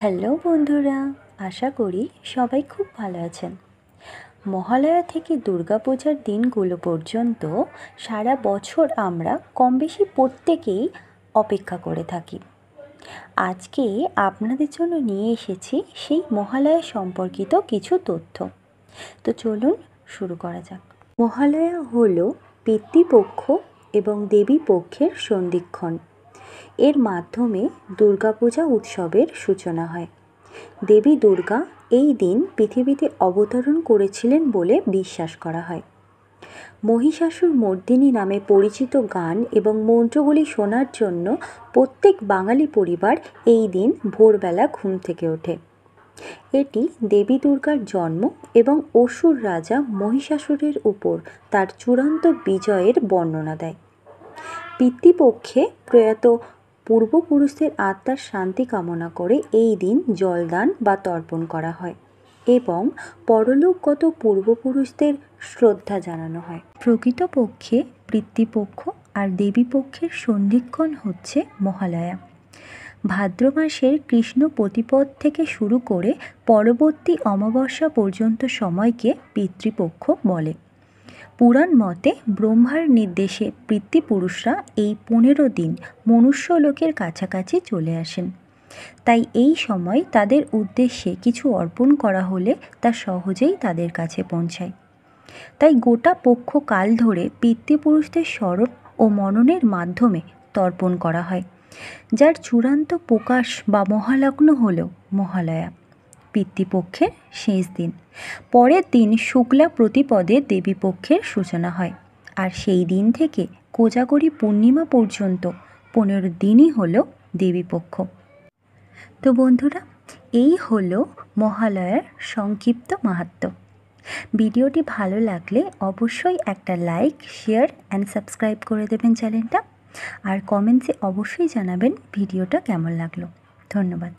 Hello বন্ধুরা, আশা করি সবাই খুব ভালো আছেন। মহালয়া থেকে দুর্গাপূজার দিনগুলো পর্যন্ত সারা বছর আমরা কম বেশি প্রত্যেকেই অপেক্ষা করে থাকি। আজকে আপনাদের জন্য নিয়ে এসেছি সেই মহালয়া সম্পর্কিত কিছু তথ্য। তো চলুন শুরু করা যাক। মহালয়া হলো পিতৃপক্ষ এবং দেবীপক্ষের সন্ধিক্ষণ। এর মাধ্যমে দুর্গাপূজা উৎসবের সূচনা হয়। দেবী দুর্গা এই দিন পৃথিবীতে অবতরণ করেছিলেন বলে বিশ্বাস করা হয়। মহিষাসুর মর্দিনী নামে পরিচিত গান এবং মন্ত্রগুলি শোনার জন্য প্রত্যেক বাঙালি পরিবার এই দিন ভোরবেলা ঘুম থেকে ওঠে। এটি দেবী দুর্গার জন্ম এবং অসুর রাজা মহিষাসুরের উপর তার চূড়ান্ত বিজয়ের বর্ণনা দেয়। পিতৃপক্ষে প্রয়াত পূর্বপুরুষদের আত্মার শান্তি কামনা করে এই দিন জলদান বা তর্পণ করা হয় এবং পরলোকগত পূর্বপুরুষদের শ্রদ্ধা জানানো হয়। প্রকৃতপক্ষে পিতৃপক্ষ আর দেবীপক্ষের সন্ধিক্ষণ হচ্ছে মহালয়া। ভাদ্র মাসের কৃষ্ণ প্রতিপদ থেকে শুরু করে পরবর্তী অমাবস্যা পর্যন্ত সময়কে পিতৃপক্ষ বলে। পুরাণ মতে ব্রহ্মার নির্দেশে পিতৃপুরুষরা এই 15 দিন মনুষ্যলোকের কাছাকাছি চলে আসেন। তাই এই সময় তাদের উদ্দেশ্যে কিছু অর্পণ করা হলে তা সহজেই তাদের কাছে পৌঁছায়। তাই গোটা পক্ষ কাল ধরে পিতৃপুরুষদের স্মরণ ও মননের মাধ্যমে তর্পণ করা হয়, যার চূড়ান্ত প্রকাশ বা মহালগ্ন হল মহালয়া, পিতৃপক্ষের শেষ দিন। পরের দিন শুক্লা প্রতিপদে দেবীপক্ষের সূচনা হয়, আর সেই দিন থেকে কোজাগরী পূর্ণিমা পর্যন্ত 15 দিনই হল দেবীপক্ষ। তো বন্ধুরা, এই হলো মহালয়ার সংক্ষিপ্ত মাহাত্ম্য। ভিডিওটি ভালো লাগলে অবশ্যই একটা লাইক, শেয়ার অ্যান্ড সাবস্ক্রাইব করে দেবেন চ্যানেলটা, আর কমেন্টসে অবশ্যই জানাবেন ভিডিওটা কেমন লাগলো। ধন্যবাদ।